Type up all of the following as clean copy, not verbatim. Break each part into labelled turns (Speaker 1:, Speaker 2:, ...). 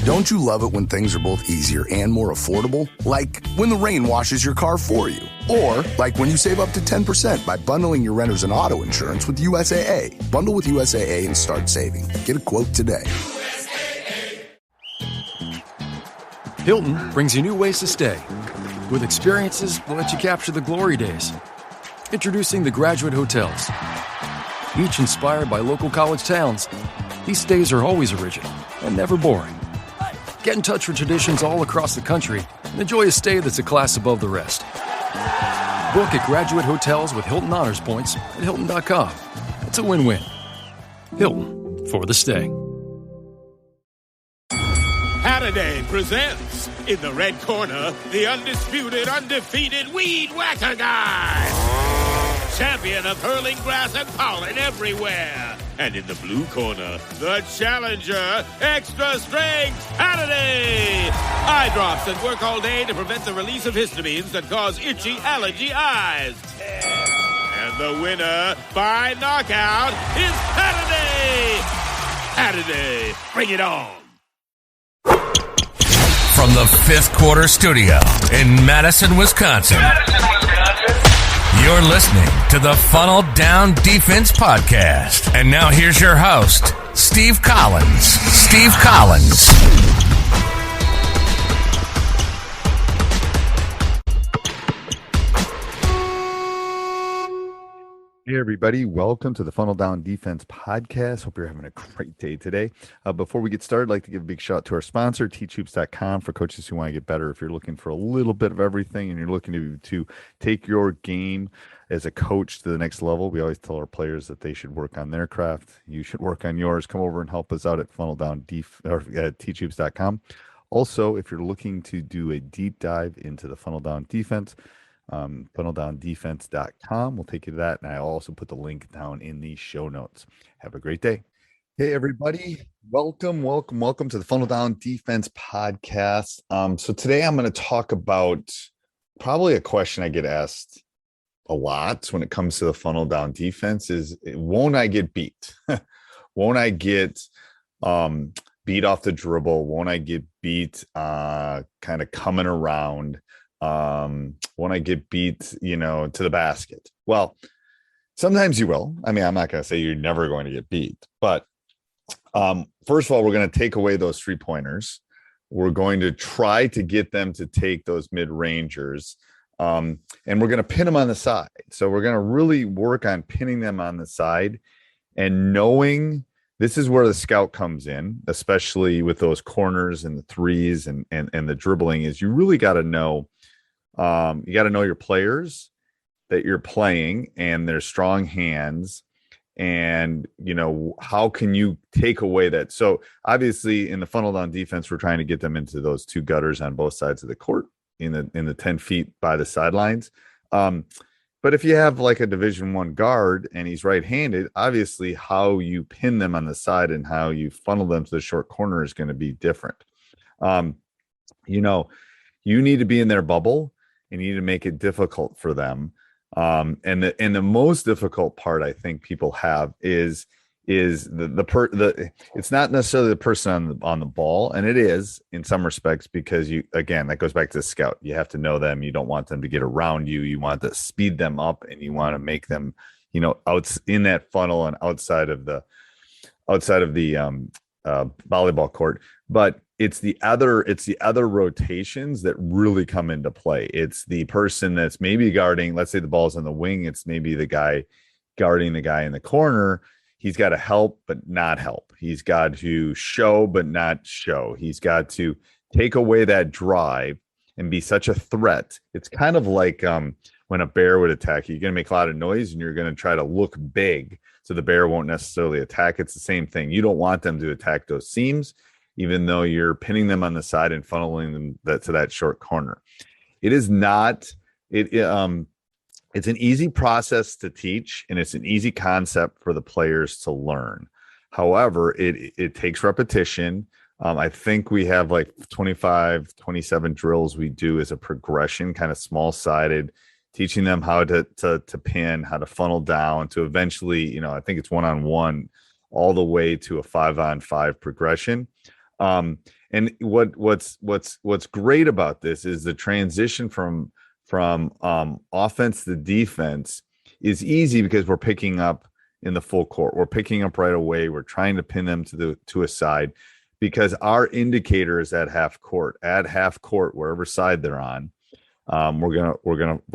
Speaker 1: Don't you love it when things are both easier and more affordable? Like when the rain washes your car for you. Or like when you save up to 10% by bundling your renters and auto insurance with USAA. Bundle with USAA and start saving. Get a quote today.
Speaker 2: Hilton brings you new ways to stay, with experiences that let you capture the glory days. Introducing the Graduate Hotels. Each inspired by local college towns, these stays are always original and never boring. Get in touch with traditions all across the country and enjoy a stay that's a class above the rest. Book at Graduate Hotels with Hilton Honors Points at Hilton.com. It's a win-win. Hilton, for the stay.
Speaker 3: Saturday presents, in the red corner, the undisputed, undefeated Weed Whacker Guy. Champion of hurling grass and pollen everywhere. And in the blue corner, the challenger, extra strength Saturday. Eye drops that work all day to prevent the release of histamines that cause itchy allergy eyes. And the winner by knockout is Saturday. Saturday, bring it on.
Speaker 4: From the Fifth Quarter Studio in Madison, Wisconsin. You're listening to the Funnel Down Defense Podcast. And now here's your host, Steve Collins. Steve Collins.
Speaker 5: Hey everybody, welcome to the Funnel Down Defense Podcast. Hope you're having a great day today. Before we get started, I'd like to give a big shout out to our sponsor, teachhoops.com, for coaches who want to get better. If you're looking for a little bit of everything and you're looking to take your game as a coach to the next level, we always tell our players that they should work on their craft. You should work on yours. Come over and help us out at teachhoops.com. Also, if you're looking to do a deep dive into the Funnel Down Defense, funneldown.defense.com will take you to that, and I'll also put the link down in the show notes. Have a great day. Hey everybody, welcome to the Funnel Down Defense Podcast. So today I'm going to talk about probably a question I get asked a lot when it comes to the Funnel Down Defense is, won't I get beat? Won't I get beat off the dribble? Won't I get beat kind of coming around? When I get beat, to the basket? Well, sometimes you will. I mean, I'm not going to say you're never going to get beat, but first of all, we're going to take away those 3-pointers. We're going to try to get them to take those mid-rangers, and we're going to pin them on the side. So we're going to really work on pinning them on the side and knowing this is where the scout comes in, especially with those corners and the threes and the dribbling, is you really got to know. You got to know your players that you're playing and their strong hands, and how can you take away that? So obviously in the Funnel Down Defense, we're trying to get them into those 2 gutters on both sides of the court in the 10 feet by the sidelines. But if you have like a Division I guard and he's right-handed, obviously how you pin them on the side and how you funnel them to the short corner is going to be different. You need to be in their bubble. And you need to make it difficult for them. And the most difficult part I think people have is it's not necessarily the person on the ball, and it is in some respects, because that goes back to the scout. You have to know them. You don't want them to get around you. You want to speed them up, and you want to make them, out in that funnel and outside of the volleyball court. But it's the other rotations that really come into play. It's the person that's maybe guarding, let's say the ball's on the wing. It's maybe the guy guarding the guy in the corner. He's got to help, but not help. He's got to show, but not show. He's got to take away that drive and be such a threat. It's kind of like when a bear would attack you. You're going to make a lot of noise and you're going to try to look big so the bear won't necessarily attack. It's the same thing. You don't want them to attack those seams, even though you're pinning them on the side and funneling them to that short corner. It is not, it's an easy process to teach, and it's an easy concept for the players to learn. However, it takes repetition. I think we have like 25, 27 drills we do as a progression, kind of small-sided, teaching them how to pin, how to funnel down to eventually, I think it's 1-on-1 all the way to a 5-on-5 progression. And And what's great about this is the transition from offense to defense is easy because we're picking up in the full court. We're picking up right away. We're trying to pin them to a side because our indicator is at half court. At half court, wherever side they're on, we're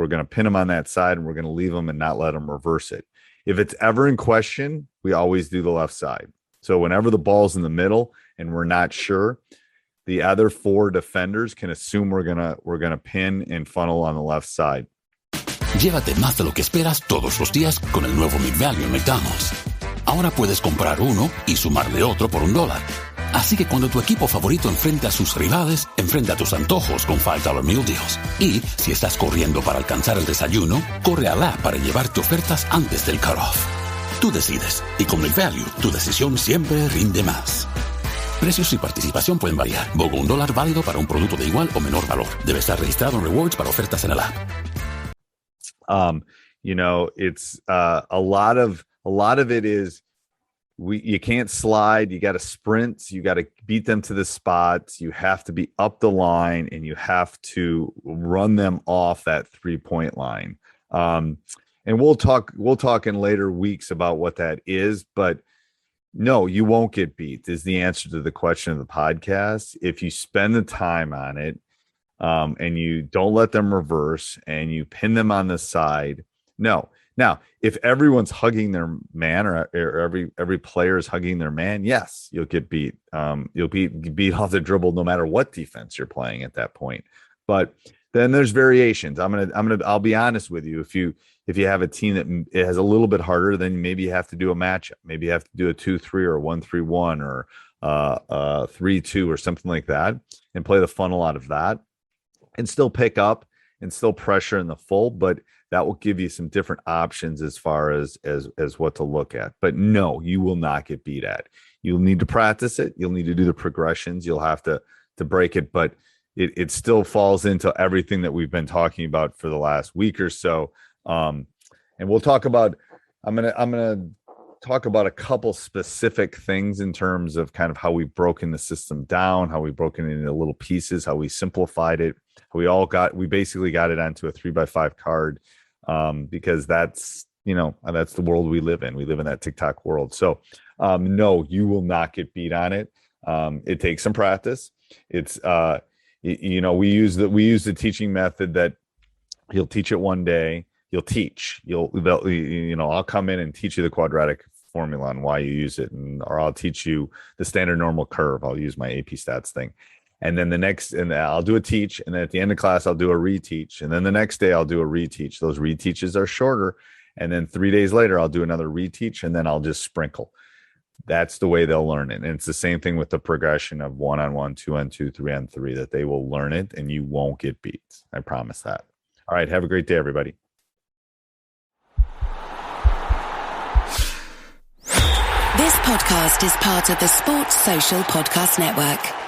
Speaker 5: gonna pin them on that side, and we're gonna leave them and not let them reverse it. If it's ever in question, we always do the left side. So whenever the ball's in the middle and we're not sure, the other 4 defenders can assume we're gonna pin and funnel on the left side.
Speaker 6: Llévate más de lo que esperas todos los días con el nuevo McValue en McDonald's. Ahora puedes comprar uno y sumarle otro por $1. Así que cuando tu equipo favorito enfrente a sus rivales, enfrenta tus antojos con $5 Meal Deals. Y si estás corriendo para alcanzar el desayuno, corre a la para llevarte ofertas antes del cutoff. Tú decides, y con McValue, tu decisión siempre rinde más. Precios y participación pueden variar. BOGO $1 válido para un producto de igual o menor valor. Debe estar registrado en Rewards para ofertas en el app.
Speaker 5: It's a lot of it is you can't slide. You got to sprint. You got to beat them to the spots. You have to be up the line, and you have to run them off that 3-point line. And we'll talk in later weeks about what that is, but no, you won't get beat is the answer to the question of the podcast. If you spend the time on it, and you don't let them reverse and you pin them on the side. No. Now, if everyone's hugging their man or every player is hugging their man, yes, you'll get beat. You'll beat off the dribble no matter what defense you're playing at that point. But then there's variations. I'll be honest with you. If you have a team that it has a little bit harder, then maybe you have to do a matchup. Maybe you have to do a 2-3 or a 1-3-1 or 3-2 or something like that, and play the funnel out of that. And still pick up and still pressure in the full, but that will give you some different options as far as what to look at. But no, you will not get beat at. You'll need to practice it. You'll need to do the progressions. You'll have to break it, but it still falls into everything that we've been talking about for the last week or so. And we'll talk about. I'm gonna talk about a couple specific things in terms of kind of how we've broken the system down, how we've broken it into little pieces, how we simplified it. We basically got it onto a 3x5 card, because that's the world we live in. We live in that TikTok world. So, no, you will not get beat on it. It takes some practice. It's, we use the teaching method that he'll teach it one day. I'll come in and teach you the quadratic formula on why you use it, or I'll teach you the standard normal curve. I'll use my AP stats thing. And then I'll do a teach. And then at the end of class, I'll do a reteach. And then the next day I'll do a reteach. Those reteaches are shorter. And then 3 days later, I'll do another reteach, and then I'll just sprinkle. That's the way they'll learn it. And it's the same thing with the progression of 1-on-1, 2-on-2, 3-on-3, that they will learn it and you won't get beat. I promise that. All right. Have a great day, everybody.
Speaker 7: This podcast is part of the Sports Social Podcast Network.